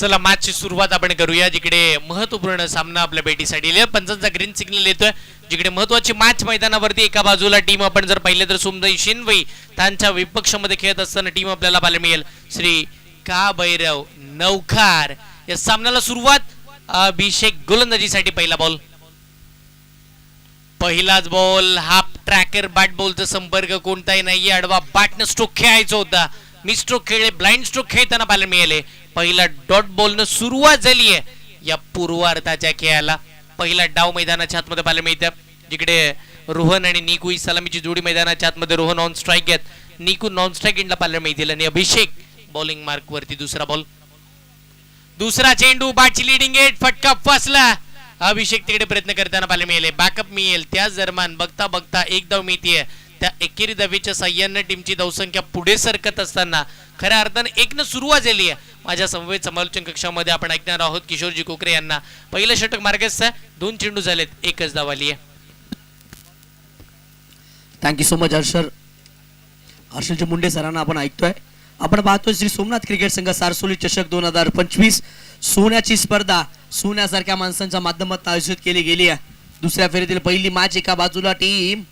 चला मॅचची सुरुवात आपण करूया, जिकडे महत्वपूर्ण सामना आपल्या भेटीसाठी पंचांचा ग्रीन सिग्नल येतोय, जिकडे महत्वाची मॅच मैदानावरती एका बाजूला टीम आपण जर पाहिले तर सुमदई शिनवई त्यांच्या विपक्षामध्ये खेळत असताना टीम आपल्याला पाहायला मिळेल श्री का भैरव नौखार. या सामन्याला सुरुवात अभिषेक गोलंदाजीसाठी पहिला बॉल. पहिलाच बॉल हाफ ट्रॅकर बॅट बॉलचा संपर्क कोणताही नाहीये, आडवा बॅटनं स्ट्रोक खेळायचा होता, मी स्ट्रोक खेळले, ब्लाइंड स्ट्रोक खेळताना पाहायला मिळाले. पहिला डॉट बॉलनं सुरुवात झाली आहे या पूर्वार्धाच्या खेळाला. पहिला डाव मैदानाच्या आतमध्ये पाहायला मिळतं, जिकडे रोहन आणि निकू ही सलामीची जोडी मैदानाच्या आतमध्ये. रोहन ऑन स्ट्राईक आहेत, निकू नॉन स्ट्राईक एंडला पाहायला मिळतील आणि अभिषेक बॉलिंग मार्क वरती. दुसरा बॉल, दुसरा चेंडू, बॅटची लिडिंग एट, फटका फसला. अभिषेक तिकडे प्रयत्न करताना पाहायला मिळेल, बॅकअप मिळेल त्याच दरम्यान बघता बघता एक धाव मिळतीये. त्या एकेरी धावेच्या साह्याने टीमची धावसंख्या पुढे सरकत असताना खऱ्या अर्थाने एकनं सुरुवात झाली आहे. माझ्या समवेत समालोचन कक्षामध्ये आपण ऐकणार आहोत किशोरजी कोकरे यांना. पहिलं षटक मार्गस्थ आहे, 2 चेंडू झालेत, एकच धाव आली आहे. थँक्यू सो मच हर्षलजी मुंडे सरांना आपण ऐकतोय. आपण पाहतोय श्री सोमनाथ क्रिकेट संघ सारसोली चषक 2025 सोन्याची स्पर्धा सोन्यासारख्या माणसांच्या माध्यमातून आयोजित केली गेली आहे. दुसऱ्या फेरीतील पहिली मॅच एका बाजूला टीम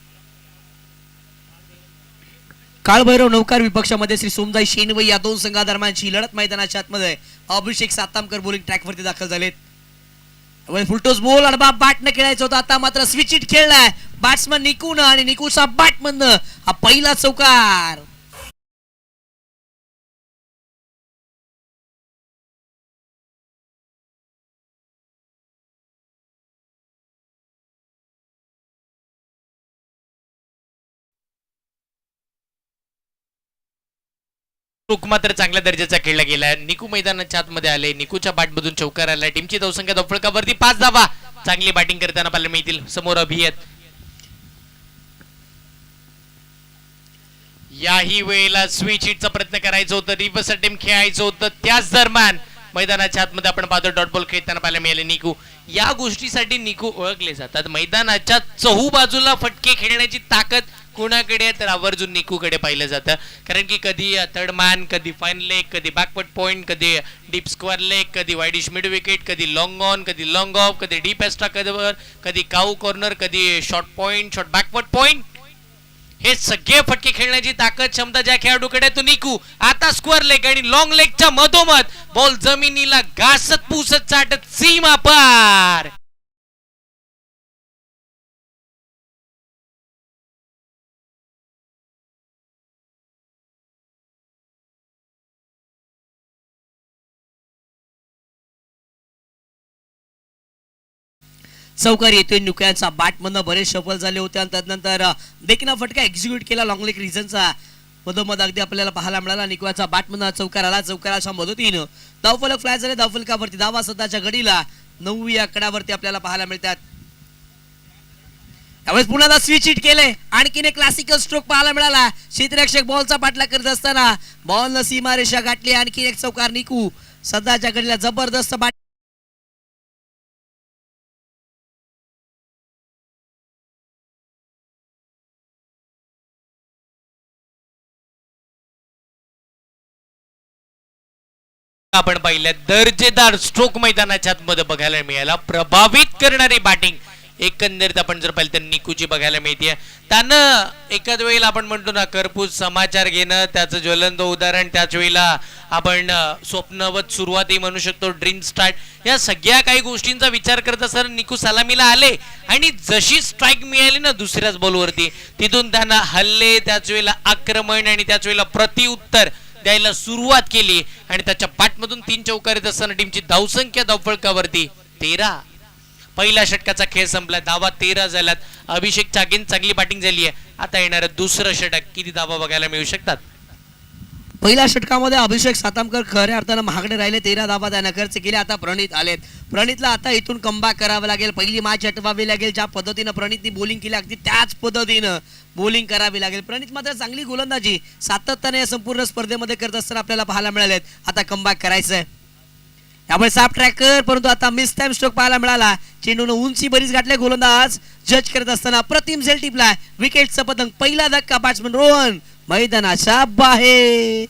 काळभैरव नौकार विपक्षामध्ये श्री सोमदाई शेनवई या दोन संघादरम्यानची लढत मैदानाच्या आतमध्ये. अभिषेक सातामकर बॉलिंग ट्रॅकवरती दाखल झालेत. फुलटॉस बॉल आणि बॅटनं खेळायचं होतं, आता मात्र स्विच हिट खेळलाय बॅट्समन निकून आणि निकूचा बॅटमधनं हा पहिला चौकार. मात्र चांगल्या दर्जाचा खेळला गेला. निकू मैदानाच्या आतमध्ये आले, निकूच्या बॅटमधून चौकार आला. टीमची धावसंख्या धावफलकावरती 5 धावा. चांगली बॅटिंग करताना पाहायला मिळतील. समोर अभियत, याही वेळेला स्विच हिटचा प्रयत्न करायचा होता, रिव्हर्स अटेम्प्ट खेळायचं होतं. त्याच दरम्यान मैदानाच्या आतमध्ये आपण पाहतो डॉट बॉल खेळताना पाहायला मिळाले निकू. या गोष्टीसाठी निकू ओळखले जातात. मैदानाच्या चहू बाजूला फटके खेळण्याची ताकद कोणाकडे तर आवर्जून निकूकडे पाहिलं जातं. कारण की कधी थर्ड मॅन, कधी फाईन लेग, कधी बॅकवर्ड पॉइंट, कधी डीप स्क्वेअर लेग, कधी वाईडिश मिड विकेट, कधी लॉंग ऑन, कधी लॉंग ऑफ, कधी डीप एक्स्ट्रा कव्हर, कधी काऊ कॉर्नर, कधी short point, short backward point. हे सगळे फटके खेळण्याची ताकद क्षमता ज्या खेळाडूकडे तो निकू. आता स्क्वेअर लेग आणि लॉंग लेगच्या मधोमध बॉल जमिनीला घासत पुसत चाटत सीमा पार. चौकार येतोय. नुक्यांचा बॅटमधनं बरेच सफल झाले होते आणि त्यानंतर देखील फटका एक्झिक्यूट केला लॉंग लेग रिझनचा. मधोमध अगदी आपल्याला पाहायला मिळाला निकूचा बॅटमधनं चौकार आला. चौकाराच्या मदतीनं धावफलक फ्लाय झाले. धावफलकावरती धावा सध्याच्या घडीला 9 या आकड्यावरती आपल्याला पाहायला मिळतात. त्यावेळेस पुन्हा स्विच हिट केले, आणखीन एक क्लासिकल स्ट्रोक पाहायला मिळाला. क्षेत्ररक्षक बॉलचा पाठलाग करत असताना बॉलनं सीमारेषा गाठली. आणखीन एक चौकार निकू. सध्याच्या घडीला जबरदस्त बॅट आपण पाहिलं दर्जेदार स्ट्रोक मैदानाच्या आतमध्ये बघायला मिळाला. प्रभावित करणारी बॅटिंग एकंदरीत आपण जर पाहिलं तर निकूची बघायला मिळते. त्यानं एखाद वेळेला आपण म्हणतो ना करपूस समाचार घेणं, त्याचं ज्वलंत उदाहरण, त्याच वेळेला आपण स्वप्नवत सुरुवातही म्हणू शकतो, ड्रीम स्टार्ट, या सगळ्या काही गोष्टींचा विचार करत असताना निकू सलामीला आले आणि जशी स्ट्राईक मिळाली ना दुसऱ्याच बॉलवरती, तिथून त्यांना हल्ले, त्याच वेळेला आक्रमण आणि त्याच वेळेला प्रतिउत्तर द्यायला सुरुवात केली आणि त्याच्या बॅटमधून 3 चौकार येत असताना टीमची धावसंख्या धावफलकावरती 13. पहिल्या षटकाचा खेळ संपला, धावा 13 झाल्यात. अभिषेक चांगली बॅटिंग झाली आहे. आता येणारं दुसरं षटक किती धावा बघायला मिळू शकतात? पहिल्या षटकामध्ये अभिषेक सातामकर खऱ्या अर्थानं महागडे राहिले. 13 धावा त्यानं खर्च केले. आता प्रणित आलेत. प्रणितला आता इथून कमबॅक करावं लागेल. पहिली मॅच हटवावी लागेल. ज्या पद्धतीनं प्रणितनी बॉलिंग केली अगदी त्याच पद्धतीनं बॉलिंग करावी लागेल. प्रणित मात्र चांगली गोलंदाजी सातत्याने या संपूर्ण स्पर्धेमध्ये करत असताना आपल्याला पाहायला मिळालेत. आता कमबॅक करायचंय. त्यामुळे साफ ट्रॅकर, परंतु आता मिस टाइम स्ट्रोक पाहायला मिळाला. चेंडून उंची बरीच गाठले. गोलंदाज जज करत असताना प्रतिम झेल टिपला. विकेटचं पतंग. पहिला धक्का बॅट्समन रोहन मैदानाच्या बाहेर.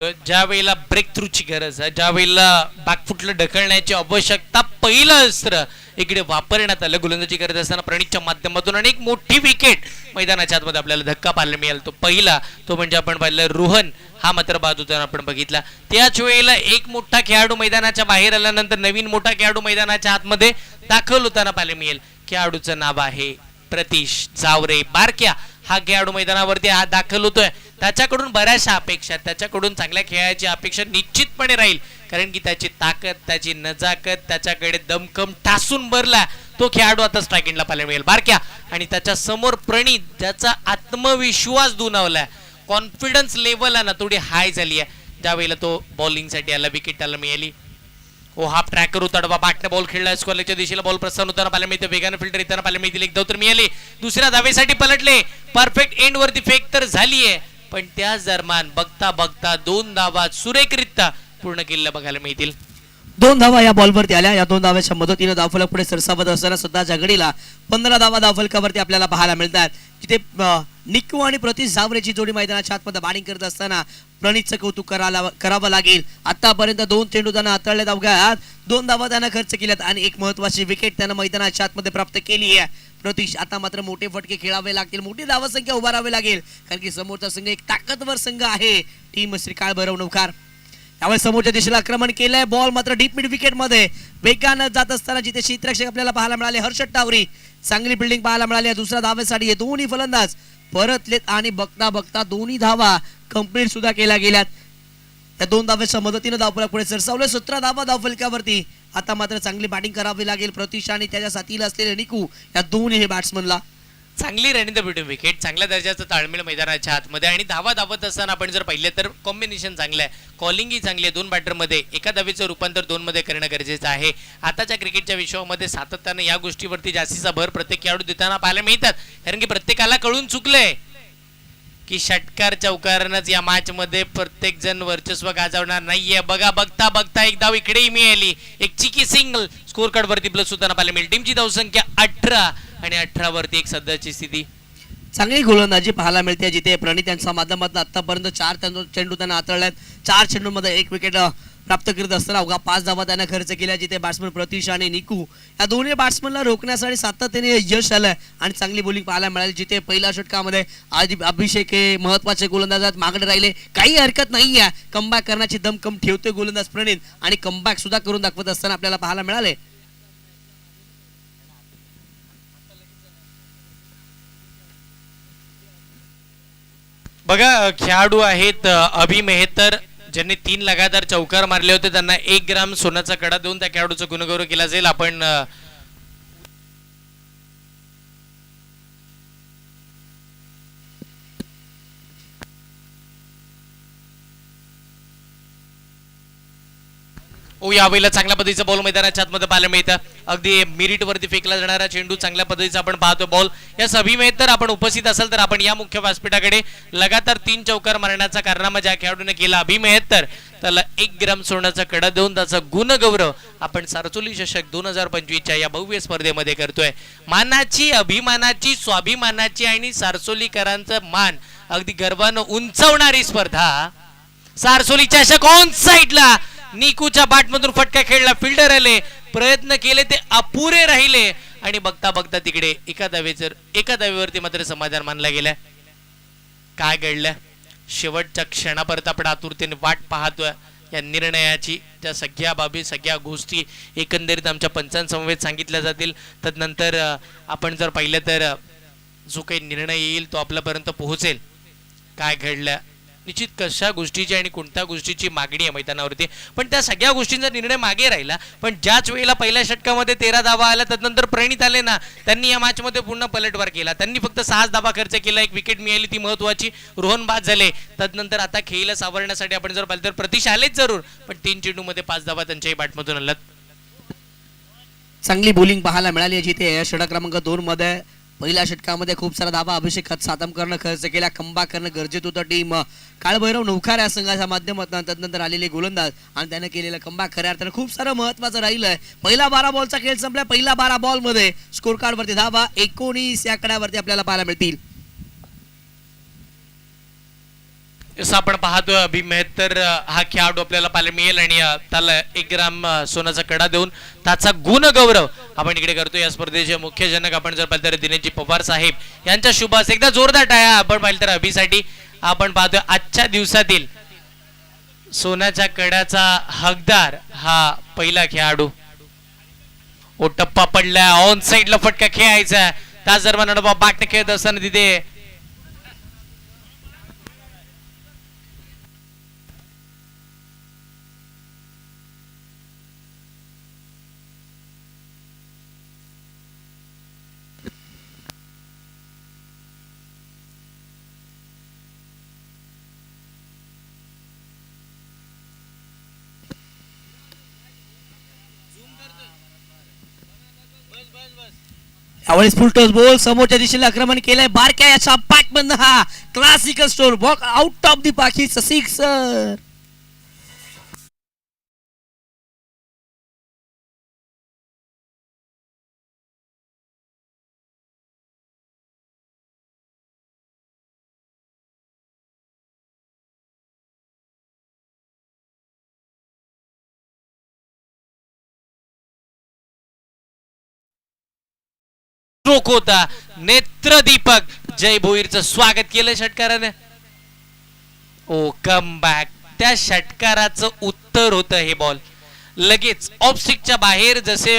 ज्या वेळेला ब्रेक थ्रूची गरज आहे, ज्या वेळेला बॅकफुटला ढकलण्याची आवश्यकता पहिलं अस्त्र इकडे वापरण्यात आलं गोलंदाजी करत असताना प्रणीतच्या माध्यमातून, आणि एक मोठी विकेट मैदानाच्या आतमध्ये आपल्याला धक्का पाहायला मिळाला. तो पहिला तो म्हणजे आपण पाहिलं रोहन हा मात्र बाद होताना आपण बघितला. त्याच वेळेला एक मोठा खेळाडू मैदानाच्या बाहेर आल्यानंतर नवीन मोठा खेळाडू मैदानाच्या आतमध्ये दाखल होताना पाहायला मिळेल. खेळाडूचं नाव आहे प्रतीश जावरे बारक्या. हा खेळाडू मैदानावरती हा दाखल होतोय. त्याच्याकडून बऱ्याचशा अपेक्षा, त्याच्याकडून चांगल्या खेळाची अपेक्षा निश्चितपणे राहील, कारण की त्याची ताकद, त्याची नजाकत, त्याच्याकडे दमखम ठासून भरला तो खेळाडू आता स्ट्रायकिंगला पाहायला मिळेल बारक्या. आणि त्याच्या समोर प्रणीत, ज्याचा आत्मविश्वास दुणावलाय, कॉन्फिडन्स लेवल आहे ना थोडी हाय झाली आहे. ज्यावेळेला तो बॉलिंगसाठी आला, विकेट त्याला मिळाली. ओ हाफ ट्रॅकर होता डबा, बॅटने बॉल खेळला, स्क्वेअरच्या दिशेला बॉल प्रस्थान होताना पाहायला मिळते. वेगाने फिल्डर येताना पाहायला मिळतील. एक धाव तर मिळाली. दुसऱ्या धावेसाठी पलटले. परफेक्ट एंड वरती फेक तर झालीये, पण त्याच दरम्यान बघता बघता 2 धावा सुरेखरित्या पूर्ण केलेल्या बघायला मिळतील. 2 धावा या बॉलवरती आल्या. या 2 धावाच्या मदतीने धावफलक पुढे सरसावत असताना सुद्धा घडीला 15 धावा धावफलकावरती आपल्याला पाहायला मिळतात. जिथे निक्कू आणि प्रतीश जावरेची जोडी मैदानाच्या आतमध्ये बॅटिंग करत असताना प्रणीतचं कौतुक करावं लागेल. आतापर्यंत 2 चेंडू त्यांना हाताळले, अवघ्यात 2 धावा त्यांना खर्च केल्यात आणि एक महत्वाची विकेट त्यानं मैदानाच्या आतमध्ये प्राप्त केली आहे. प्रतीश आता मात्र मोठे फटके खेळावे लागतील, मोठी धावसंख्या उभारावी लागेल, कारण की समोरचा संघ एक ताकदवर संघ आहे, टीम श्री काळभैरव नवकार. त्यामुळे समोरच्या दिशेला आक्रमण केलंय. बॉल मात्र डीप मिड विकेट मध्ये वेगानं जात असताना जिथे क्षेत्ररक्षक आपल्याला पाहायला मिळाले हर्षद टावरी. चांगली बिल्डिंग पाहायला मिळाली. दुसऱ्या धावेसाठी हे दोन्ही फलंदाज परतलेत आणि बघता बघता दोन्ही धावा कंप्लीट सुद्धा केल्या गेल्यात. त्या 2 धावेच्या मदतीने धावफलक पुढे सरसावले. 17 धावा धावफलकावरती. आता मात्र चांगली बॅटिंग करावी लागेल प्रतीश आणि त्याच्या साथीला असलेले निकू या दोन्ही बॅट्समनला. चांगली रनिंग द बिटवीन विकेट, चांगल्या दर्जाचं ताळमेळ मैदानाच्या आतमध्ये, आणि धावा धावत असताना आपण जर पाहिलं तर कॉम्बिनेशन चांगलं आहे, कॉलिंगही चांगली आहे. 2 बॅटरमध्ये एका धावेचं रूपांतर 2 मध्ये करणं गरजेचं आहे. आताच्या क्रिकेटच्या विश्वामध्ये सातत्याने या गोष्टीवरती जास्तीचा भर प्रत्येक खेळाडू देताना पाहायला मिळतात, कारण की प्रत्येकाला कळून चुकलंय की षटकार चौकारानच या मॅच मध्ये प्रत्येक जण वर्चस्व गाजवणार नाहीये. बघा बघता बघता एक धाव इकडेही मिळाली. एक चिकी सिंगल स्कोर कार्ड वरती प्लस होताना पाहायला मिळेल. टीमची धावसंख्या 18 आणि 18 वरती एक सध्याची स्थिती. चांगली गोलंदाजी पाहायला मिळते, जिथे प्रणीत यांच्या माध्यमातून आतापर्यंत 4 चेंडू त्यांना हाताळल्यात. 4 चेंडूमध्ये 1 विकेट प्राप्त करीत असताना अवघा 5 धावा त्यांना खर्च केल्या, जिथे बॅट्समन प्रतीश आणि निकू या दोन्ही बॅट्समनला रोखण्यासाठी सातत्याने यश आलंय आणि चांगली बॉलिंग पाहायला मिळाली. जिथे पहिल्या षटकामध्ये अभिषेक हे महत्वाचे गोलंदाजात मागणे राहिले, काही हरकत नाहीये, कमबॅक करण्याची दमखम ठेवतोय गोलंदाज प्रणीत आणि कमबॅक सुद्धा करून दाखवत असताना आपल्याला पाहायला मिळाले. बघा खेळाडू आहेत अभि मेहतर, ज्यांनी 3 लगातार चौकार मारले होते. त्यांना 1 ग्राम सोन्याचा कडा देऊन त्या खेळाडूचा गुणगौरव केला जाईल. आपण यावेळेला चांगल्या पद्धतीचा बॉल मैदानाच्या आतमध्ये पाहायला मिळतं. अगदी मिरिट वरती फेकला जाणारा चेंडू चांगल्या पद्धतीचा आपण पाहतो बॉल. या सभी मेहतर आपण उपस्थित असाल तर आपण या मुख्य व्यासपीठाकडे लगातार 3 चौकार मारण्याचा कारनामा ज्या खेळाडूने केला अभि मेहतर, त्याला 1 ग्राम सोन्याचा कडा देऊन त्याचा गुणगौरव आपण सारचोली चषक 2025च्या या भव्य स्पर्धेमध्ये करतोय. मानाची, अभिमानाची, स्वाभिमानाची आणि सारसोलीकरांचं मान अगदी गर्वानं उंचवणारी स्पर्धा. सारसोली चषक ऑन साइडला निकूच्या बॅटमधून फटका खेळला, फिल्डर आले, प्रयत्न केले ते अपुरे राहिले आणि बघता बघता तिकडे एका धावेवरती मात्र समाधान मानला गेलाय. काय घडलं शेवटच्या क्षणापर्यंत आपण आतुरतेने वाट पाहतोय या निर्णयाची. त्या सगळ्या बाबी, सगळ्या गोष्टी एकंदरीत आमच्या पंचांसमवेत सांगितल्या जातील. तदनंतर आपण जर पाहिलं तर जो काही निर्णय येईल तो आपल्यापर्यंत पोहोचेल. काय घडलं, निश्चित कशा गोष्टीची आणि कोणत्या गोष्टीची मागणी आहे मैदानावरती, पण त्या सगळ्या गोष्टींचा निर्णय मागे राहिला. पण ज्याच वेळेला पहिल्या षटकामध्ये 13 धावा आल्या, तदनंतर प्रणीत आले ना, त्यांनी या मॅच मध्ये पूर्ण पलटवार केला. त्यांनी फक्त 6 धावा खर्च केला, 1 विकेट मिळाली, ती महत्वाची. रोहन बाद झाले. तदनंतर आता खेळीला सावरण्यासाठी आपण जर पाहिलं तर प्रतीश आलेच जरूर, पण 3 चेंडू मध्ये 5 धावा त्यांच्याही बॅटमधून आल्यात. चांगली बॉलिंग पाहायला मिळाली, जिथे षटक क्रमांक 2 मध्ये पहिल्या षटकामध्ये खूप सारा धावा अभिषेक सातम करणं खर्च केला, कमबॅक करणं गरजेचं होतं. टीम काळभैरव नवकार या संघाच्या माध्यमातून तदनंतर आलेले गोलंदाज आणि त्याने केलेलं कमबॅक खऱ्या अर्थानं खूप सारं महत्वाचं राहिलंय. पहिला 12 बॉलचा खेळ संपला. पहिल्या 12 बॉल मध्ये स्कोर कार्ड वरती धावा 19 या कड्यावरती आपल्याला पाहायला मिळतील. जसं आपण पाहतोय अभि मेहतर हा खेळाडू आपल्याला पाहायला मिळेल आणि त्याला 1 ग्राम सोन्याचा कडा देऊन त्याचा गुणगौरव आपण इकडे करतो. या स्पर्धेचे मुख्य जनक आपण जर पाहिलं तर दिनेशजी पवार साहेब यांच्या शुभ हस्ते एकदा जोरदार टाळ्या आपण पाहिलं तर अभिसाठी. आपण पाहतोय आजच्या दिवसातील सोन्याच्या कड्याचा हकदार हा पहिला खेळाडू. ओ टप्पा पडला, ऑन साइडला फटका खेळायचा. त्याच दरम्यान बाटने खेळत असताना तिथे यावेळेस फुल टॉस बॉल समोरच्या दिशेला आक्रमण केलंय. बारक्या याचा पॅक बंद हा classical store walk out of the पाकी सिक्सर. स्ट्रोक होता. नेत्रदीपक जय भोईरचं स्वागत केलं षटकाराने. ओ कम बॅक. त्या षटकाराचं उत्तर होतं हे बॉल. लगेच ऑफ स्टिकच्या बाहेर जसे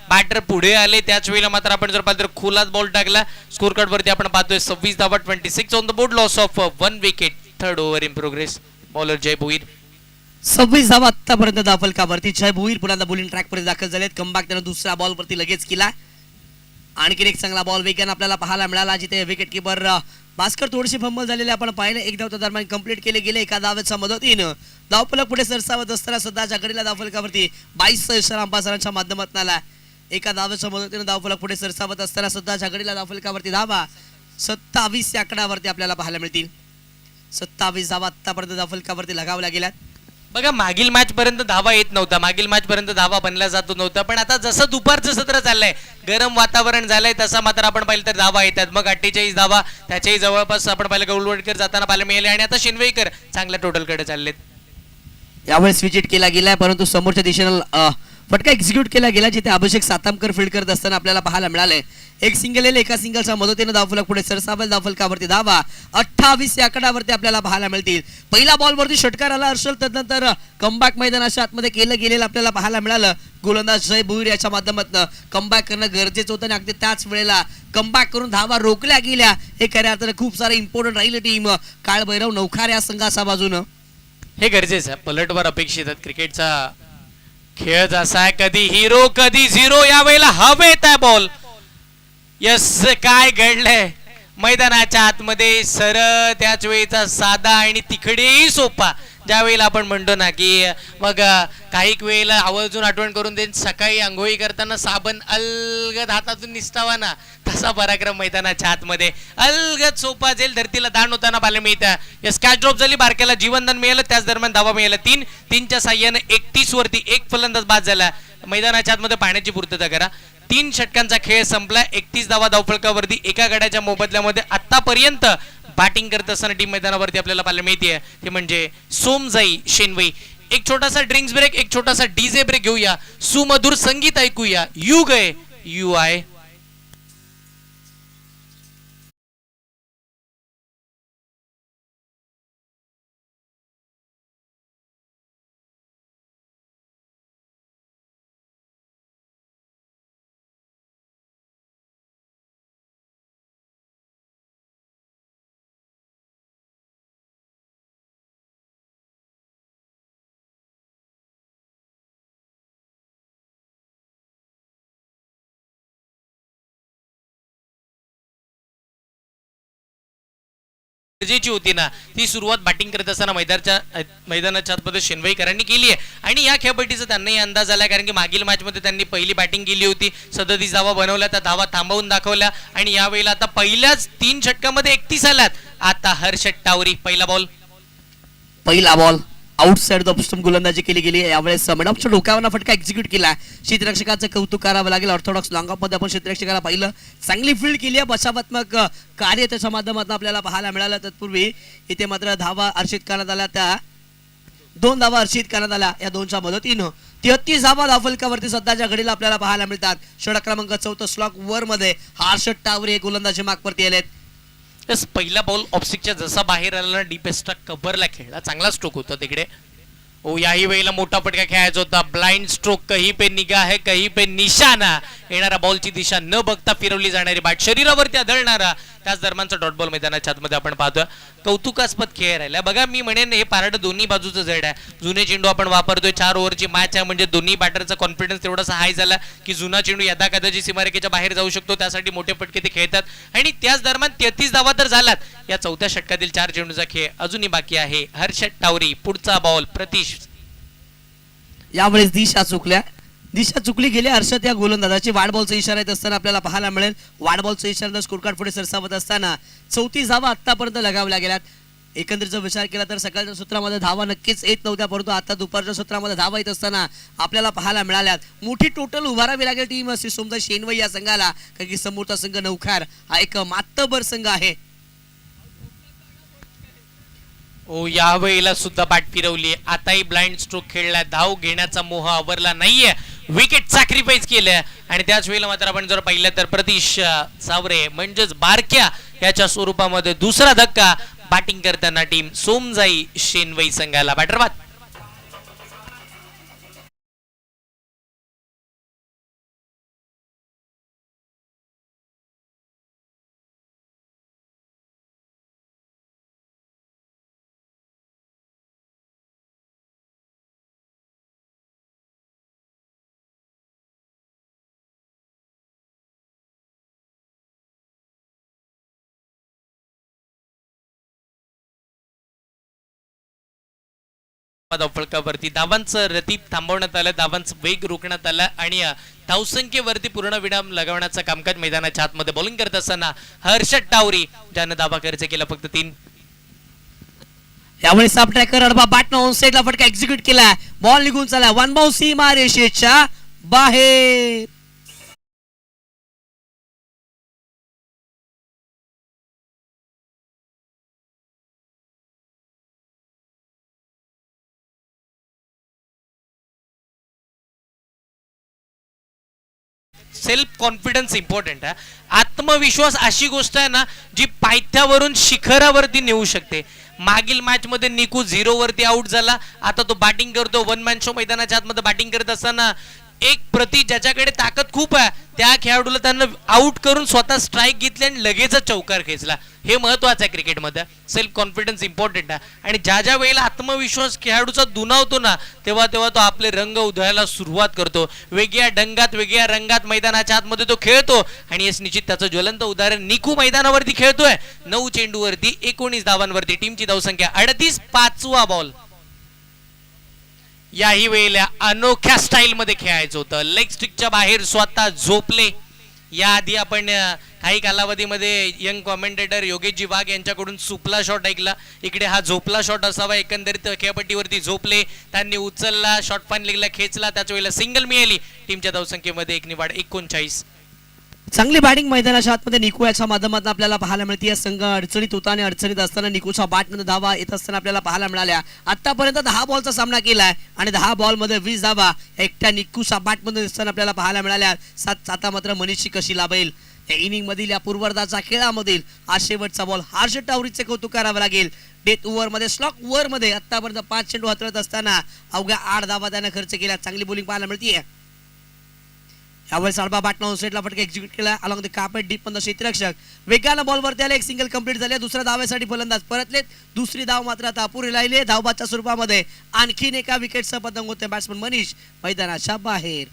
बॅटर पुढे आले त्याच वेळेला मात्र आपण जर पाहिलं तर खुलाच बॉल टाकला. स्कोर कार्ड वरती आपण पाहतोय 26 धावा 26 on the board. Loss of 1 wicket. Third over in progress. Bowler Jay Bhoir. 26 धावा आतापर्यंत धावफलकावरती. जय भोईर पुन्हा बॉलिंग ट्रॅक वर दाखल झालेत. कमबॅक त्यानं दुसऱ्या बॉल वरती लगेच केला. आणखीन एक चांगला बॉल वेगाने आपल्याला पाहायला मिळाला जिथे विकेट किपर भास्कर थोडीशी फंबल झालेली आपण पाहिलं. एक धाव दरम्यान कंप्लीट केले गेले. एका धावेच्या मदतीनं धावफलक पुढे सरसावत असताना सध्याच्या घडीला धावफलकावरती 22 इशारा अंपासरांच्या माध्यमातून आला. एका धावेच्या मदतीनं धावफलक पुढे सरसावत असताना सध्याच्या घडीला धावफलकावरती धावा 27 या आकड्यावरती आपल्याला पाहायला मिळतील. 27 धावा आतापर्यंत धावफलकावरती लगावल्या गेल्यात. बघा मागील मॅच पर्यंत धावा येत नव्हता. मागील मॅच पर्यंत धावा बनला जात नव्हता. पण आता जसं दुपारचं सत्र चाललंय, गरम वातावरण झालंय, तसा मात्र आपण पाहिलं तर धावा येतात. मग 48 धावा त्याच्याही जवळपास आपण पाहिलं गौलवडकर जाताना पाहायला मिळाले आणि आता शिनवेकर चांगल्या टोटल कडे चाललेत. यावेळेस विकेट केला गेलाय परंतु समोरच्या दिशेनं फटका एक्झिक्यूट केला गेला जिथे अभिषेक सातामकर फील्ड करत असताना आपल्याला पाहायला मिळालंय. एक सिंगल येईल. एका सिंगलच्या मदतीने धावफलक पुढे सरसावेल. धावफलकावरती धावा 28 या आकड्यावरती आपल्याला पाहायला मिळतील. पहिल्या बॉलवरती षटकार आला हर्षल. तदनंतर कमबॅक मैदानाच्या आतमध्ये केलं गेलेलं आपल्याला पाहायला मिळालं. गोलंदाज जय भोईर याच्या माध्यमातून कमबॅक करणं गरजेचं होतं आणि अगदी त्याच वेळेला कमबॅक करून धावा रोखल्या गेल्या. हे खऱ्या अर्थानं खूप सारं इम्पॉर्टंट राहिलं टीम काळभैरव नौखार या संघाच्या बाजूनं. हे गरजेचं आहे. पलटवार अपेक्षित आहेत. क्रिकेटचा खेळ जसा आहे, कधी हिरो कधी झिरो. यावेळेला हवेत आहे बॉल. यस, काय घडलंय मैदानाच्या आतमध्ये सर त्याच वेळेचा साधा आणि तिकडेही सोपा. ज्या वेळेला आपण म्हणतो ना की मग काही वेळेला आवर्जून आठवण करून देईन सकाळी आंघोळी करताना साबण अलगद हातातून निसतावा ना, तसा पराक्रम मैदानाच्या आतमध्ये अलगद सोपा जाईल. धरतीला दान होताना पाहायला मिळतं. यस, कॅच ड्रॉप झाली. बारक्याला जीवनदान मिळालं. त्याच दरम्यान धावा मिळाला 3 साह्यानं 31 वरती एक फलंदाज बाद झाला. मैदानाच्या आतमध्ये पाण्याची पूर्तता करा. 3 षटकांचा खेळ संपला. 31 धावा धावफलकावरती एका गड्याच्या मोबदल्यामध्ये आतापर्यंत बॅटिंग करत असताना टीम मैदानावरती आपल्याला पाहायला मिळते ते म्हणजे सोमजाई शेनवई. एक छोटासा ड्रिंक्स ब्रेक, एक छोटासा डीजे ब्रेक घेऊया. सुमधुर संगीत ऐकूया. यू गए यू आय. गरजेची होती ना ती सुरुवात बॅटिंग करत असताना मैदानाच्या आतमध्ये शेनवईकरांनी केली आहे. आणि या खेळपट्टीचा त्यांनाही अंदाज आला कारण की मागील मॅच मध्ये त्यांनी पहिली बॅटिंग केली होती. 37 धावा बनवल्या. त्या धावा थांबवून दाखवल्या आणि यावेळेला आता पहिल्याच 3 षटकामध्ये 31 आल्यात. आता हर्षद टावरी पहिला बॉल. आउटसाइड द स्टंप गोलंदाजी केली गेली. यावेळेस मिडऑफच्या डोक्यावर फटका एक्झिक्यूट केला. क्षेत्ररक्षकाचं कौतुक करावं लागेल. ऑर्थोडॉक्स लॉंग ऑफ मध्ये आपण क्षेत्ररक्षकाला पाहिलं, चांगली फील्ड केली आहे. बचावात्मक कार्य त्याच्या माध्यमातून आपल्याला पाहायला मिळालं. तत्पूर्वी इथे मात्र धावा अर्षित करण्यात आल्या. त्या 2 धावा अर्षित करण्यात आल्या. या 2च्या मदतीनं 33 धावा धावफलकावरती सध्याच्या घडीला आपल्याला पाहायला मिळतात. षटक क्रमांक 14 स्लॉक वर मध्ये हर्षद टावरे गोलंदाजी मागवरती आलेत. यस, पहिला बॉल ऑफस्टिकच्या जसा बाहेर आला डीपेस्टचा कव्हरला खेळला, चांगला स्ट्रोक होता तिकडे. ओ याही वेळेला मोठा फटका खेळायचा होता. ब्लाइंड स्ट्रोक, कहीं पे निगाह है कहीं पे निशाणा. येणारा बॉलची दिशा न बघता फिरवली जाणारी बॅट, शरीरावरती आदळणारा, त्याच दरम्यानचा डॉट बॉल मैदानाच्या आतमध्ये आपण पाहतोय. कौतुकास्पद खेळ राहिला बघा. मी म्हणेन हे पारड दोन्ही बाजूचं जड आहे. जुने चेंडू आपण वापरतोय, 4 ओव्हरची मॅच आहे, म्हणजे दोन्ही बॅटरचा कॉन्फिडन्स तेवढासा हाय झाला की जुना चेंडू यदा कदाची सीमारेखेच्या बाहेर जाऊ शकतो. त्यासाठी मोठे फटके ते खेळतात. आणि त्याच दरम्यान 33 धावा तर झाल्यात. या 4थ्या षटकातील 4 चेंडूचा खेळ अजूनही बाकी आहे. हर्षद टावरी पुढचा बॉल प्रतीश. यावेळेस दिशा चुकली गेली. हर्षद या गोलंदाजाची वाढ बॉलचा इशारा येत असताना आपल्याला पाहायला मिळेल. वाढ बॉलचा इशारा स्कोर कार्ड पुढे सरसावत असताना 34 धावा आतापर्यंत लगावल्या गेल्यात. एकंदरीत जर विचार केला तर सकाळच्या सत्रामध्ये धावा नक्कीच येत नव्हत्या, परंतु आता दुपारच्या सत्रामध्ये धावा येत असताना आपल्याला पाहायला मिळाल्यात. मोठी टोटल उभारावी लागेल टीम असते सोमदा शेनवई या संघाला, कारण की समोरचा संघ नौखार हा एक मातबर संघ आहे. ओ या वेळेला सुद्धा बॅट फिरवली. आताही ब्लाइंड स्ट्रोक खेळला. धाव घेण्याचा मोह आवरला नाहीये. विकेट सॅक्रिफाईस केलं. आणि त्याच वेळेला मात्र आपण जर पाहिलं तर प्रतीश सावरे म्हणजेच बारक्या याच्या स्वरूपामध्ये दुसरा धक्का बॅटिंग करताना टीम सोमजाई शेनवई संघाला. बॅटर बाद. फलकावरती धावांचं रतीप थांबवण्यात आलं, धावांचं वेग रोखण्यात आला आणि धावसंख्येवरती पूर्ण विराम लगावण्याचं कामकाज मैदानाच्या आतमध्ये बॉलिंग करत असताना हर्षद टावरी ज्यानं धावा खर्च केला फक्त 3. यावेळी सब ट्रॅकर अडबा बॅटनं ऑन साइडला फटका एक्झिक्यूट केला. बॉल निघून चला 1 बाउंस सीमा रेषेच्या बाहेर. सेल्फ कॉन्फिडन्स इम्पॉर्टंट आहे. आत्मविश्वास अशी गोष्ट आहे ना जी पायथ्यावरून शिखरावरती नेऊ शकते. मागील मॅच मध्ये निकू 0 वरती आउट झाला. आता तो बॅटिंग करतो. 1 मॅन शो मैदानाच्या आतमध्ये बॅटिंग करत असताना एक प्रति ज्याच्याकडे ताकद खूप आहे त्या खेळाडूला त्यांना आउट करून स्वतः स्ट्राईक घेतली आणि लगेच चौकार खेचला. हे महत्वाचं आहे क्रिकेटमध्ये. सेल्फ कॉन्फिडन्स इम्पॉर्टंट आहे. आणि ज्या ज्या वेळेला आत्मविश्वास खेळाडूचा दुनावतो ना तेव्हा तेव्हा तो आपले रंग उधळायला सुरुवात करतो. वेगळ्या ढंगात वेगळ्या रंगात मैदानाच्या आतमध्ये तो खेळतो. आणि हेच निश्चित त्याचं ज्वलंत उदाहरण निकू मैदानावरती खेळतोय. 9 चेंडूवरती 19 धावांवरती टीमची धावसंख्या 38. 5वा बॉल. याही वेळेला अनोख्या स्टाईल मध्ये खेळायचं होतं. लेग स्टिकच्या बाहेर स्वतः झोपले. याआधी आपण काही कालावधीमध्ये यंग कॉमेंटेटर योगेशजी वाघ यांच्याकडून सुपला शॉट ऐकला. इकडे हा झोपला शॉट असावा. एकंदरीत खेळपट्टीवरती झोपले, त्यांनी उचलला, शॉट फाईन लेगला खेचला, त्याच वेळेला सिंगल मिळाली. टीमच्या धावसंख्येमध्ये 1 वाढ 39. चांगली बॅटिंग मैदानाच्या आतमध्ये निकू याच्या माध्यमातून आपल्याला पाहायला मिळते. या संघ अडचणीत होता आणि अडचणीत असताना निकूच्या बॅटमध्ये धावा येत असताना आपल्याला पाहायला मिळाल्या. आतापर्यंत 10 बॉलचा सामना केलाय आणि 10 बॉल मध्ये 20 धावा एकट्या निकूच्या बॅटमध्ये असताना आपल्याला पाहायला मिळाल्या. आता मात्र मनीषची कशी लाभेल या इनिंग मधील या पूर्वार्धाच्या खेळामधील हा शेवटचा बॉल. हर्षद टावरीचे कौतुक करावं लागेल. डेथ ओव्हर मध्ये स्लॉक ओव्हर मध्ये आतापर्यंत 5 चेंडू हाताळत असताना अवघ्या 8 धावा त्याने खर्च केल्या. चांगली बॉलिंग पाहायला मिळते. यावेळेस अडबा बॅटनं ऑन साइडला फटका एक्झिक्यूट केला. अलॉंग द कार्पेट डीप मध्ये क्षेत्ररक्षक वेगानं बॉलवरती आले. एक सिंगल कंप्लीट झाले. दुसऱ्या धावेसाठी फलंदाज परतलेत. दुसरी धाव मात्र आता अपुरी राहिली. धावबाच्या स्वरूपामध्ये आणखीन एका विकेटचा पतंग होते. बॅट्समन मनीष मैदानाच्या बाहेर.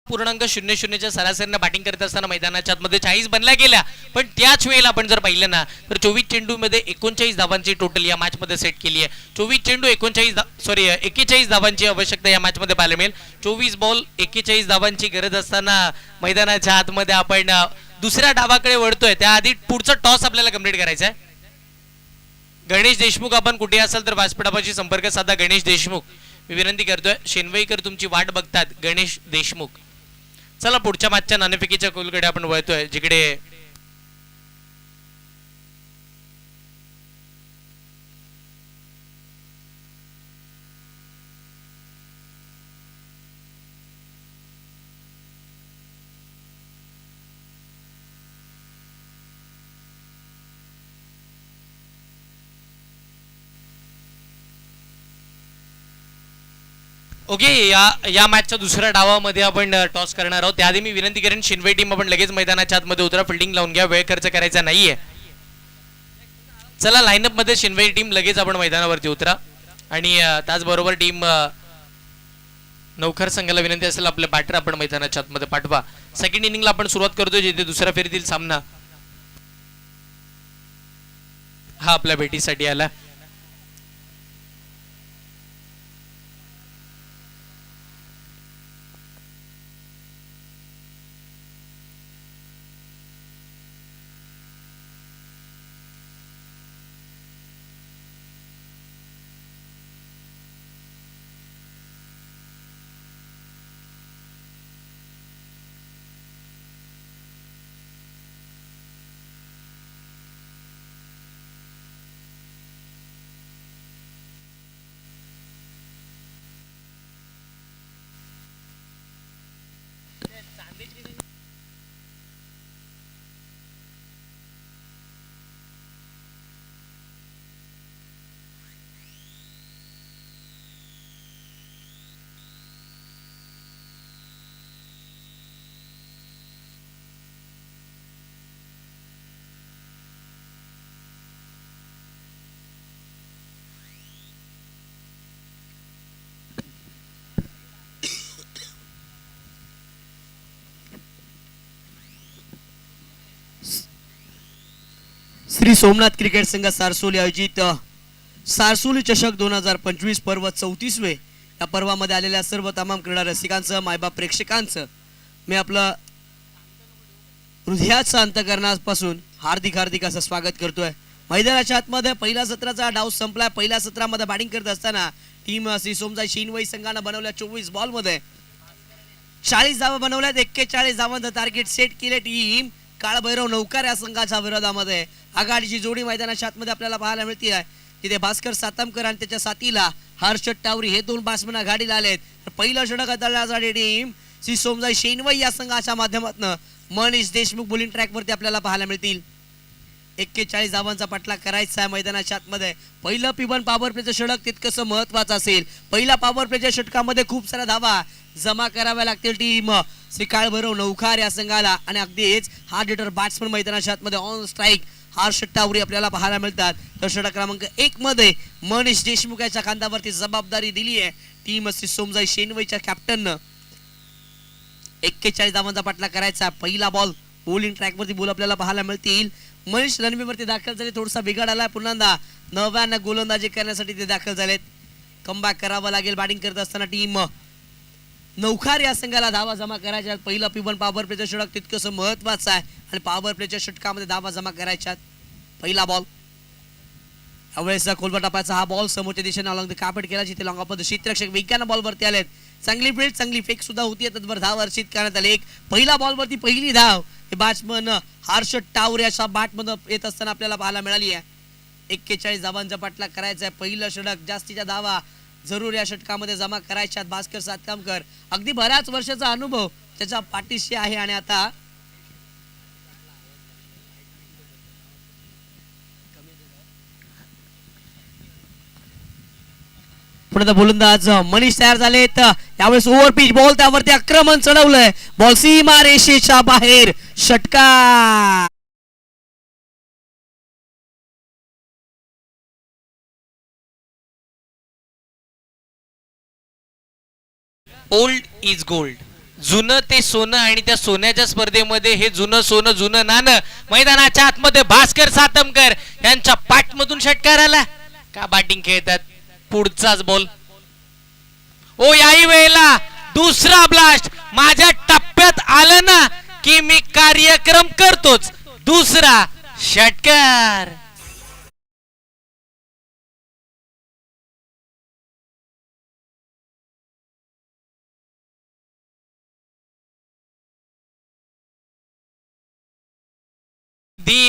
.00च्या सरासरीने बॅटिंग करत असताना मैदानाच्या आतमध्ये 40 बनल्या गेल्या, पण त्याच वेळेला आपण जर पाहिलं ना तर 24 चेंडूमध्ये 39 धावांची टोटल या मॅच मध्ये सेट केली आहे. 24 चेंडू 41 धावांची आवश्यकता या मॅच मध्ये पाहायला मिळेल. 24 बॉल 41 धावांची गरज असताना मैदानाच्या आतमध्ये आपण दुसऱ्या डावाकडे वळतोय. त्याआधी पुढचा टॉस आपल्याला कंप्लीट करायचा आहे. गणेश देशमुख, आपण कुठे असाल तर व्यासपीठापाशी संपर्क साधा. गणेश देशमुख, मी विनंती करतोय, शेनवईकर तुमची वाट बघतात. गणेश देशमुख, चला पुढच्या मॅचच्या नाणेफेकीच्या खोलकडे आपण वळतोय, जिकडे ओके या मॅचच्या दुसऱ्या डावामध्ये आपण टॉस करणार आहोत. त्याआधी मी विनंती करेन, शिनवे टीम आपण लगेच मैदानाच्या आतमध्ये उतरा, फिल्डिंग लावून घ्या, वेळ खर्च करायचा नाहीये. चला लाईनअप मध्ये शिनवे टीम लगेच आपण मैदानावरती उतरा. आणि त्याचबरोबर टीम नौकर संघाला विनंती असेल आपले बॅटर आपण मैदानाच्या आतमध्ये पाठवा. सेकंड इनिंगला आपण सुरुवात करतोय, जिथे दुसऱ्या फेरीतील सामना हा आपल्या भेटीसाठी आला. श्री सोमनाथ क्रिकेट संघ सारसोली आयोजित सारसोली चषक 2025 पर्व 34वे. या पर्वामध्ये आलेल्या सर्व तमाम क्रीडा रसिकांचं, मायबाप प्रेक्षकांचं मी आपलं हृदयाच्या अंतःकरणापासून हार्दिक हार्दिक असं स्वागत करतोय. मैदानाच्या आतमध्ये पहिल्या सत्राचा डाव संपलाय. पहिल्या सत्रामध्ये बॅटिंग करत असताना टीम श्री सोमजाई शिनवई संघानं बनवल्या 24 बॉल मध्ये 40 धावा बनवल्यात. 41 धावांचं टार्गेट सेट केले. टीम काळभैरव नौकार या संघाच्या विरोधामध्ये आघाडीची जोडी मैदानाच्या आतमध्ये आपल्याला पाहायला मिळते आहे. तिथे भास्कर सातामकर आणि त्याच्या साथीला हर्षद टावरी हे दोन बॅट्समन आघाडीला आलेत. पहिलं षटक हाताळण्यासाठी टीम श्री सोमजाई शेनवई या संघाच्या माध्यमातून मनीष देशमुख बॉलिंग ट्रॅकवरती आपल्याला पाहायला मिळतील. 41 धावांचा पटला करायचा आहे मैदानाच्या आतमध्ये. पहिलं पिबन पॉवर प्लेचं षटक तितकंसं महत्वाचं असेल. पहिल्या पॉवर प्लेच्या षटकामध्ये खूप साऱ्या धावा जमा कराव्या लागतील टीम श्री काळभैरव नौखार या संघाला. आणि अगदीच हार्ड हिटर बॅट्समन मैदानाच्या आतमध्ये ऑन स्ट्राईक हर्षद टावरी आपल्याला पाहायला मिळतात. तर षटक क्रमांक 1 मध्ये मनीष देशमुख याच्या खांद्यावरती जबाबदारी दिली आहे टीम श्री सोमजाई शेनवईच्या कॅप्टननं. 41 धावांचा पटला करायचा. पहिला बॉल बॉलिंग ट्रॅकवरती बॉल आपल्याला पाहायला मिळतील. मनीष रणबीवरती दाखल झाले. थोडासा बिघाड आला. पुन्हा नव्यानं गोलंदाजी करण्यासाठी ते दाखल झालेत. कमबॅक करावं लागेल. बॅटिंग करत असताना टीम नौखार या संघाला धावा जमा करायच्या. पहिला पिबन पॉवर प्लेचं षटक तितकंसं महत्वाचं आहे आणि पॉवर प्लेच्या षटकामध्ये धावा जमा करायच्यात. पहिला बॉल यावेळेस खोलवर टापायचा हा बॉल समोरच्या दिशेने अलॉंग द कार्पेट केला, जिथे लॉंग ऑफ द क्षेत्ररक्षक वेगानं बॉलवरती आलेत. चांगली फील्ड, चांगली फेक सुद्धा होती. तत्वर धाव वर्षित करण्यात आले. पहिला बॉलवरती पहिली धाव हे बॅट्समन हर्षद टावरे अशा बॅटमधून येत असताना आपल्याला पाहायला मिळाली आहे. 41 धावांचा पटला करायचा आहे. पहिलं षटक, जास्तीच्या धावा जरूर या षटकामध्ये जमा करायच्यात. भास्कर सातकामकर अगदी बऱ्याच वर्षाचा अनुभव त्याच्या पाठीशी आहे आणि आता पुन्हा गोलंदाज मनीष तयार झालेत. यावेळेस ओव्हर पिच बॉल, त्यावरती आक्रमण चढवलंय. बॉल सीमा रेषेच्या बाहेर, षटकार. Old is gold. जुनं ते सोनं आणि त्या सोन्याच्या स्पर्धेमध्ये हे जुनं सोनं जुनं नाणं मैदानाच्या आतमध्ये भास्कर सातमकर यांच्या पाठमधून षटकार आला. का बॅटिंग खेळतात. पुढचाच बॉल. ओ याही वेळेला दुसरा ब्लास्ट. माझ्या टप्प्यात आलं ना की मी कार्यक्रम करतोच. दुसरा षटकार.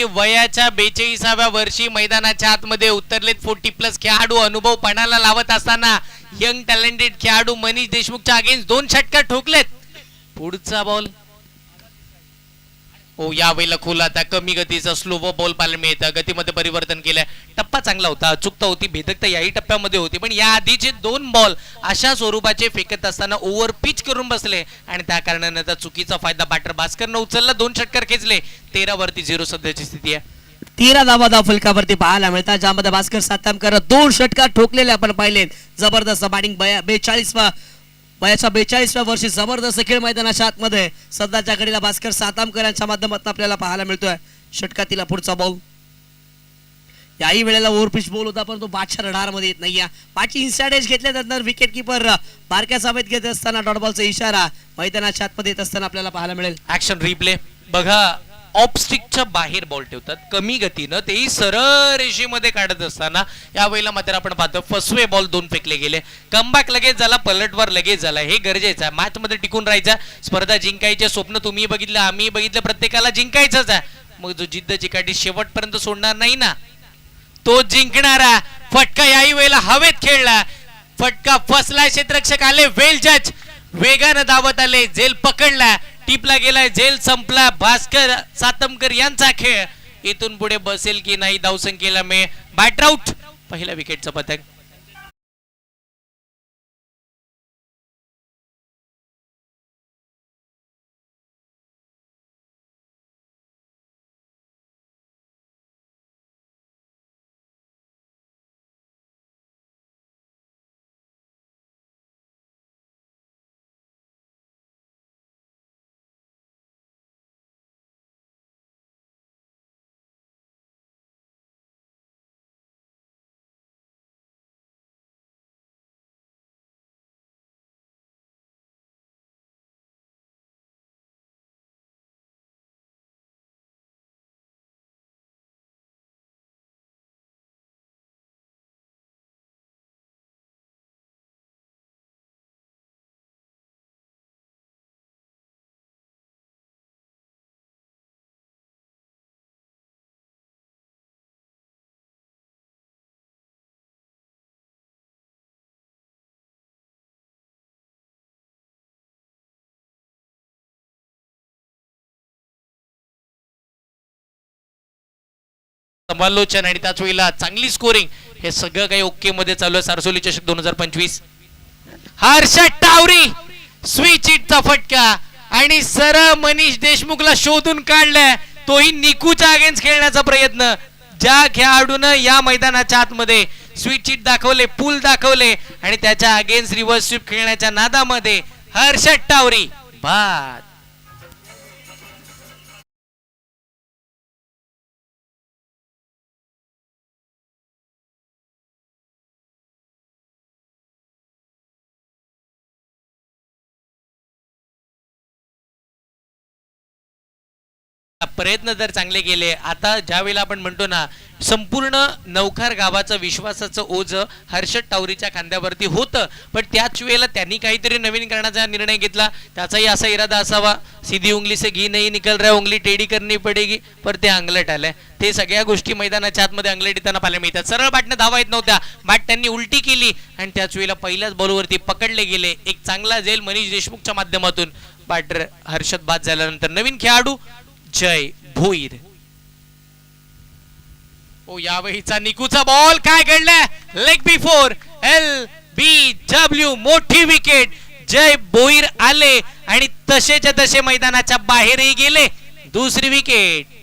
वयाच्या 42व्या वर्षी मैदानाच्या आतमध्ये उतरलेत 40+ खेळाडू. अनुभव पणाला लावत असताना यंग टॅलेंटेड खेळाडू मनीष देशमुखच्या अगेन्स्ट 2 षटकार ठोकलेत. पुढचा बॉल. ओ यावेळेला खोल आता कमी गतीचा स्लो बॉल पाहायला मिळतं. गतीमध्ये परिवर्तन केलंय. टप्पा चांगला होता. अचूकता होती. भेदकता याही टप्प्यामध्ये होती. पण या आधीचे 2 बॉल अशा स्वरूपाचे फेकत असताना ओव्हर पिच करून बसले आणि त्या कारणाने आता चुकीचा फायदा बॅटर भास्करनं उचलला. 2 षटकार खेचले. 13 वरती 0 सध्याची स्थिती आहे. 13 धावा फलकावरती पाहायला मिळतात, ज्यामध्ये भास्कर सातामकर 2 षटकार ठोकलेले आपण पाहिलेत. जबरदस्त बॅटिंग. 42व्या वर्षी जबरदस्त खेळ मैदानाच्या आतमध्ये सध्याच्या घडीला भास्कर सातामकर यांच्या माध्यमातून आपल्याला पाहायला मिळतोय. षटकातील पुढचा बॉल. याही वेळेला ओव्हर पिच बॉल होता, पण तो बादशाह रडारमध्ये येत नाहीये. पाची इन्स्टाइड एज घेतल्यानंतर विकेट किपर बारक्या सावेत घेत असताना डॉट बॉलचा इशारा मैदानाच्या आतमध्ये येत असताना आपल्याला पाहायला मिळेल. ऍक्शन रिप्ले बघा. ऑफ स्टिकच्या बाहेर बॉल ठेवतात कमी गतीनं, तेही सरळ रेषेमध्ये काढत असताना यावेळेला मात्र आपण पाहतो फसवे बॉल 2 फेकले गेले. कमबॅक लगेच झाला. पलटवार लगेच झाला. हे गरजेचं आहे. मॅच मध्ये टिकून राहायचं. स्पर्धा जिंकायचे स्वप्न तुम्ही बघितलं, आम्ही बघितलं. प्रत्येकाला जिंकायचंच आहे. मग जो जिद्द चिकाटी शेवटपर्यंत सोडणार नाही ना, तो जिंकणारा. फटका याही वेळेला हवेत खेळला. फटका फसला. क्षेत्ररक्षक आले. वेल जज वेगानं धावत आले. झेल पकडला. टिपला गेलाय. झेल संपला. भास्कर सातमकर यांचा खेळ इथून पुढे बसेल की नाही धावसंख्येला मे बॅट आउट. पहिल्या विकेटचं पतक. समालोचन आणि त्याच वेळेला चांगली स्कोरिंग. हे सगळं काही ओके मध्ये चालू आहे. सारसोली चषक 2025. हर्षद टावरी स्विच इटचा फटका आणि सरळ मनीष देशमुखला शोधून काढलाय. तोही निकूच्या अगेन्स्ट खेळण्याचा प्रयत्न. ज्या खेळाडूनं या मैदानाच्या आतमध्ये स्विच इट दाखवले, पूल दाखवले आणि त्याच्या अगेन्स्ट रिव्हर्स स्वीप खेळण्याच्या नादामध्ये हर्षद टावरी बाद. प्रयत्न तर चांगले केले. आता ज्या वेळेला आपण म्हणतो ना, संपूर्ण नवखार गावाचं विश्वासाचं ओझ हर्षद टावरीच्या खांद्यावरती होतं, पण त्याच वेळेला त्यांनी काहीतरी नवीन करण्याचा निर्णय घेतला. त्याचाही असा इरादा असावा, सीधी उंगली से घी नाही निकल रहा, उंगली टेढ़ी करनी पडेगी, पर ते अंगलट आलंय. ते सगळ्या गोष्टी मैदानाच्या आतमध्ये अंगलट येताना पाहायला मिळतात. सरळ बॅटनं धावा येत नव्हत्या. बॅट त्यांनी उलटी केली आणि त्याच वेळेला पहिल्याच बॉलवरती पकडले गेले. एक चांगला झेल मनीष देशमुखच्या माध्यमातून. बॅटर हर्षद बाद झाल्यानंतर नवीन खेळाडू जय भोईर. ओ यावेळीचा निकूचा बॉल काय घडलाय. Leg before LBW. मोठी विकेट. जय भोईर आले आणि तसेच्या तसे मैदानाच्या बाहेरही गेले. दुसरी विकेट.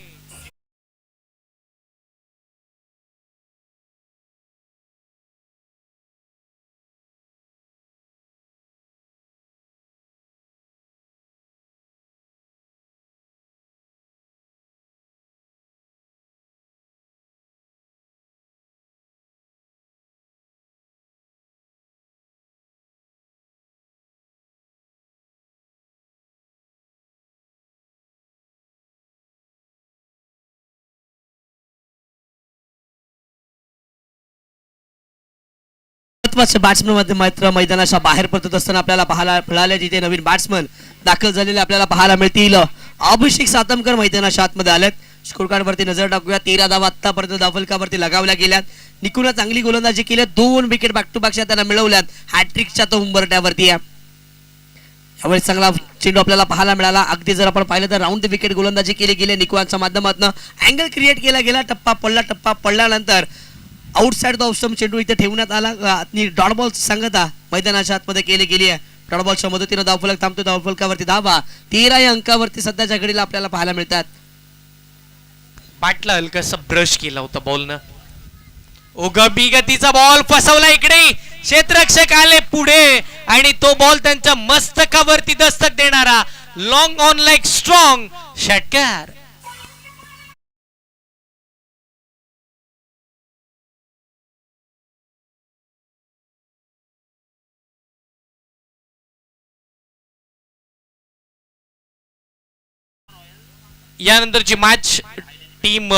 महत्वाचे बॅट्समन मध्ये मात्र मैदानाच्या बाहेर पडत असताना आपल्याला पाहायला मिळाले. तिथे नवीन बॅट्समन दाखल झालेले आपल्याला पाहायला मिळतील. अभिषेक सातमकर मैदानाच्या आतमध्ये आलेत. स्कोर कार्ड वरती नजर टाकूया. 13 धावा आतापर्यंत धावफलकावरती लगावल्या गेल्यात. निकुला चांगली गोलंदाजी केली, 2 विकेट बॅक टू बॅक त्यांना मिळवल्यात. हॅट्रिकच्या तो उंबरट्यावरती आहे. यावेळेस चांगला चेंडू आपल्याला पाहायला मिळाला. अगदी जर आपण पाहिलं तर राऊंड द विकेट गोलंदाजी केली गेली निकुलांच्या माध्यमातून. अँगल क्रिएट केला गेला. टप्पा पडल्यानंतर आउटसाइड द ऑफ चेंडू इथे ठेवण्यात आला आणि डॉट बॉल सांगता मैदानाच्या आतमध्ये केली गेली आहे. डॉट बॉलच्या मदतीने धावफलक थांबतो. धावफलकावरती धावा 13 या अंकावरती सध्याच्या घडीला आपल्याला पाहायला मिळतात. पाटला हलकासा ब्रश केला होता बॉलनं. ओगबी गतीचा बॉल फसवला इकडे. क्षेत्ररक्षक आले पुढे आणि तो बॉल त्यांच्या मस्तकावरती दस्तक देणारा लॉंग ऑन लाईक स्ट्रॉंग षटकार. यानंतरची मॅच टीम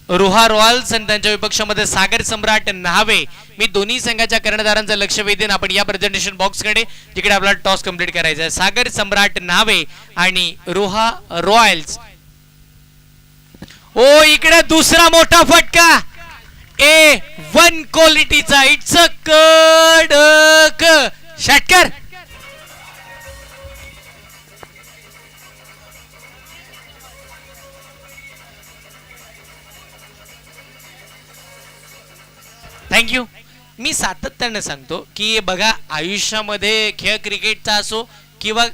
रोहा रॉयल्स आणि त्यांच्या विपक्षामध्ये सागर सम्राट न्हावे. मी दोन्ही संघाच्या कर्णधारांचं लक्ष वेधेन आपण या प्रेझेंटेशन बॉक्स कडे जिकडे आपल्याला टॉस कंप्लीट करायचा आहे. सागर सम्राट न्हावे आणि रोहा रॉयल्स. ओ इकडे दुसरा मोठा फटका. A1 क्वालिटीचा. इट्स अ कडक षटकार. थँक्यू. मी सातत्याने सांगतो की बघा, आयुष्यामध्ये खेळ क्रिकेटचा असो किंवा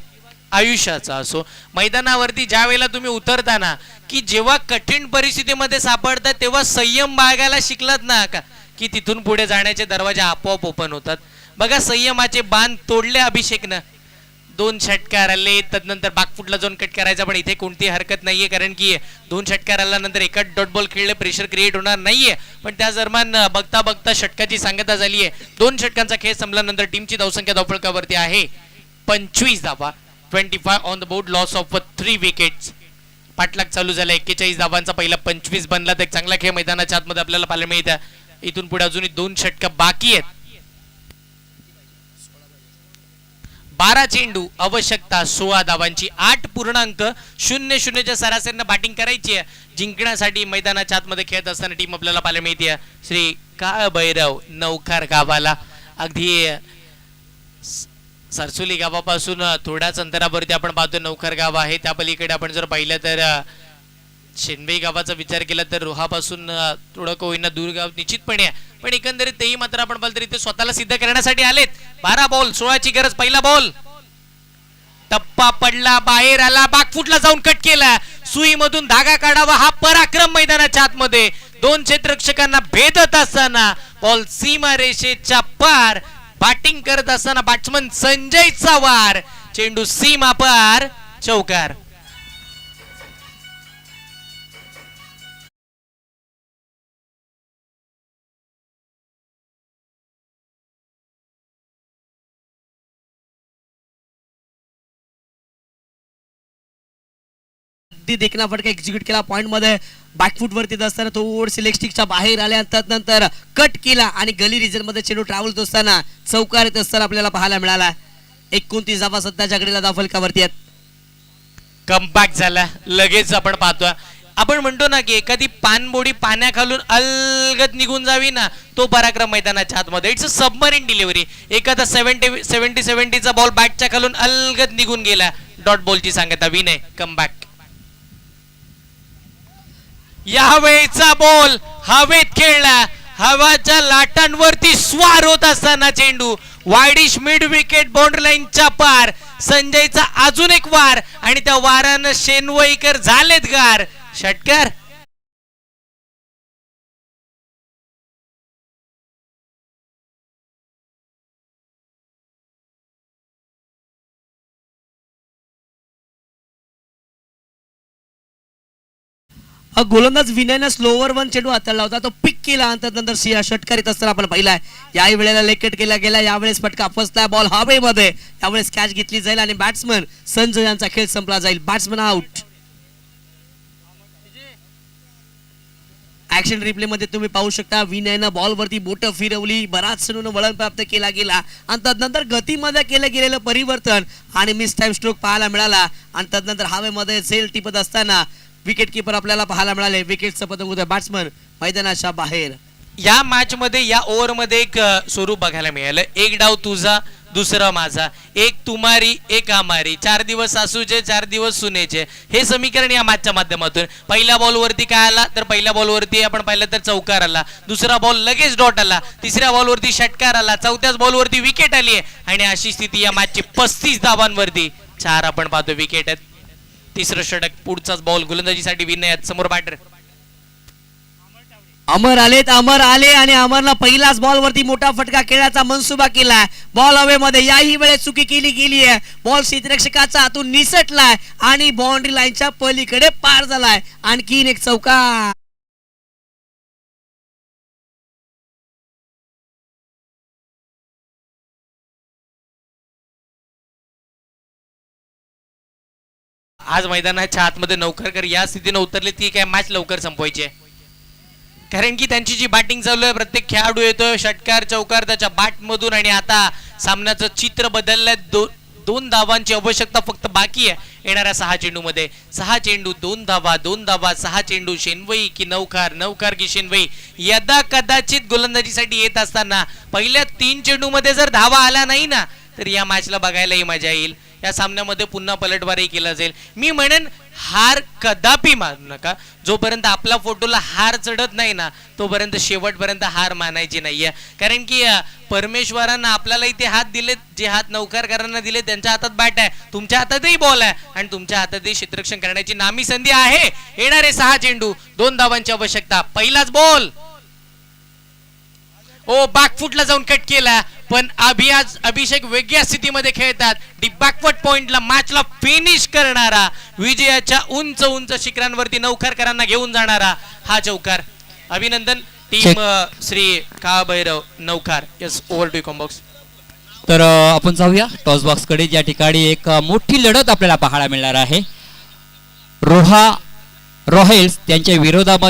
आयुष्याचा असो, मैदानावरती ज्या वेळेला तुम्ही उतरताना की जेव्हा कठीण परिस्थितीमध्ये सापडतात तेव्हा संयम बाळगायला शिकलात ना का, की तिथून पुढे जाण्याचे दरवाजे आपोआप ओपन होतात. बघा, संयमाचे बांध तोडले अभिषेकनं. 2 षटकार आले, तदनंतर बागफुटला जाऊन कट करायचा, पण इथे कोणतीही हरकत नाहीये कारण की 2 षटकार आल्यानंतर एकाच डॉट बॉल खेळले, प्रेशर क्रिएट होणार नाहीये. पण त्या दरम्यान बघता बघता षटकाची सांगता झाली आहे. 2 षटकांचा खेळ संपल्यानंतर टीमची धावसंख्या धावफलकावरती आहे 25 धावा. 25 on the board. Loss of 3 wickets. पाठलाग चालू झाला. 41 धावांचा पहिला 25 बनला. तर एक चांगला खेळ मैदानाच्या आतमध्ये आपल्याला पाहायला मिळतं. इथून पुढे अजूनही 2 षटक बाकी आहेत. 12 चेंडू, आवश्यकता 16 धावांची. 8.00च्या सरासरीनं बॅटिंग करायची आहे. जिंकण्यासाठी मैदानाच्या आतमध्ये खेळत असताना टीम आपल्याला पाहायला मिळते श्री काळ भैरव नौखार गावाला. अगदी सरसोली गावापासून थोड्याच अंतरावरती आपण पाहतो नौखार गाव आहे. त्या पलीकडे आपण जर पाहिलं तर शेनवे गावाचा विचार केला तर रोहापासून थोडं होईना दूर गाव निश्चितपणे आहे. पण एकंदरीत तेही मात्र आपण पाहिलं तर इथे स्वतःला सिद्ध करण्यासाठी आलेत. 12 बॉल 16ची गरज. पहिला बॉल टप्पा पडला, बाहेर आला, बागफुटला जाऊन कट केला. सुईमधून धागा काढावा हा पराक्रम मैदानाच्या आतमध्ये. 2 क्षेत्ररक्षकांना भेदत असताना बॉल सीमा रेषेच्या पार. बॅटिंग करत असताना बॅट्समन संजयचा वार. चेंडू सीमा पार. चौकार. देखना फटका एक्झिक्यूट केला पॉइंट मध्ये. बॅकफुट वरती असताना थोडसे लेग स्टिकच्या बाहेर आल्या. त्यानंतर कट केला आणि गली रिजन मध्ये चेंडू ट्रॅव्हल होत असताना चौकार येत असताना आपल्याला पाहायला मिळाला. 29 धावा सध्याच्या घडीला धावफलकावरती आहेत. कमबॅक झाला लगेच आपण पाहतोय. आपण म्हणतो ना की एखादी पानबोडी पाण्याखालून अलगद निघून जावी ना, तो पराक्रम मैदानाच्या आतमध्ये. It's a submarine delivery. एखादा 70-70चा बॉल बॅटच्या खालून अलगद निघून गेला. डॉट बॉलची सांगता विनय. कमबॅक. यावेळेचा बॉल हवेत खेळला. हवाच्या लाटांवरती स्वार होत असताना चेंडू वायडिश मिड विकेट बाउंड्री लाईनच्या पार. संजयचा अजून एक वार आणि त्या वारानं शेनवईकर झालेत गार. षटकार. गोलंदाज विनयनं स्लोवर 1 चेंडू हाताळला होता, तो पिक केला. नंतर षटकार येत असताना आपण पाहिलाय. याही वेळेला लेकेट केला गेला. यावेळेस फटका फसला. बॉल हवेमध्ये. यावेळेस कॅच घेतली जाईल आणि बॅट्समन संजय यांचा खेळ संपला जाईल. Batsman out. ऍक्शन रिप्ले मध्ये तुम्ही पाहू शकता विनयनं बॉलवरती बोटं फिरवली, बराच चणून वळण प्राप्त केला गेला आणि तदनंतर गतीमध्ये केलं गेलेलं परिवर्तन आणि मिस टाइम स्ट्रोक पाहायला मिळाला आणि तदनंतर हवेमध्ये झेल टिपत असताना विकेट किपर आपल्याला पाहायला मिळाले. विकेटचं पतंग होतं बॅट्समन मैदानाच्या बाहेर. या मॅच मध्ये या ओव्हर मध्ये एक स्वरूप बघायला मिळालं. एक डाव तुझा दुसरा माझा, एक तुम्हारी एक आमारी, 4 दिवस सासूचे 4 दिवस सुनेचे, हे समीकरण या मॅचच्या माध्यमातून. पहिल्या बॉल वरती काय आला तर पहिल्या बॉल वरती आपण पाहिलं तर चौकार आला, दुसरा बॉल लगेच डॉट आला, तिसऱ्या बॉल वरती षटकार आला, चौथ्याच बॉल वरती विकेट आली आहे आणि अशी स्थिती या मॅचची 35 धावांवरती 4 आपण पाहतो विकेट आहेत. तिसरं षटक, पुढचाच बॉल गोलंदाजीसाठी विनय आहेत. समोर बॅटर अमर आले आणि अमरनं पहिलाच बॉल वरती मोठा फटका खेळायचा मनसुबा केलाय. बॉल हवेमध्ये याही वेळेस चुकी केली गेली आहे. बॉल क्षेत्ररक्षकाचा हातून निसटलाय आणि बाउंड्री लाईनच्या पलीकडे पार झालाय. आणखीन एक चौकार. आज मैदानाच्या आतमध्ये नौकरकर या स्थितीने उतरले ती काय मॅच लवकर संपवायची आहे. कारण की त्यांची जी बॅटिंग चालू आहे, प्रत्येक खेळाडू येतोय षटकार चौकार त्याच्या बॅट मधून आणि आता सामन्याचं चित्र बदललंय. 2 धावांची आवश्यकता फक्त बाकी आहे येणाऱ्या 6 चेंडू मध्ये. 6 चेंडू 2 धावा 6 चेंडू शेनवई की नौकार की शेनवई. यदा कदाचित गोलंदाजीसाठी येत असताना पहिल्या 3 चेंडू मध्ये जर धावा आला नाही ना तर या मॅचला बघायलाही मजा येईल. या सामन्यामध्ये पुन्हा पलटवारही केला जाईल. मी म्हणेन हार कदापि मानू नका. जोपर्यंत आपला फोटोला हार चढत नाही ना तोपर्यंत शेवटपर्यंत हार मानायची नाहीये. कारण की परमेश्वरांना आपल्याला इथे हात दिले, जे हात नौकारकरांना दिले त्यांच्या हातात बॅट आहे, तुमच्या हातातही बॉल आहे आणि तुमच्या हातातही क्षेत्ररक्षण करण्याची नामी संधी आहे. येणारे 6 चेंडू 2 धावांची आवश्यकता. पहिलाच बॉल बॅकफुटला जाऊन कट केला, पण अभिषेक वेगळ्या स्थितीमध्ये खेळतात. डी बॅकवर्ड पॉइंटला मॅचला फिनिश करणारा, विजयाच्या उंच शिखरांवरती नौकरकरांना घेऊन जाणारा हा चौकार. अभिनंदन टीम श्री काळभैरव नौकार. Yes, over to combox. तर आपण जाऊया टॉस बॉक्स कडे, ज्या ठिकाणी एक मोठी लढत आपल्याला पाहायला मिळणार आहे. रोहा रॉयल्स त्यांच्या विरोधामध्ये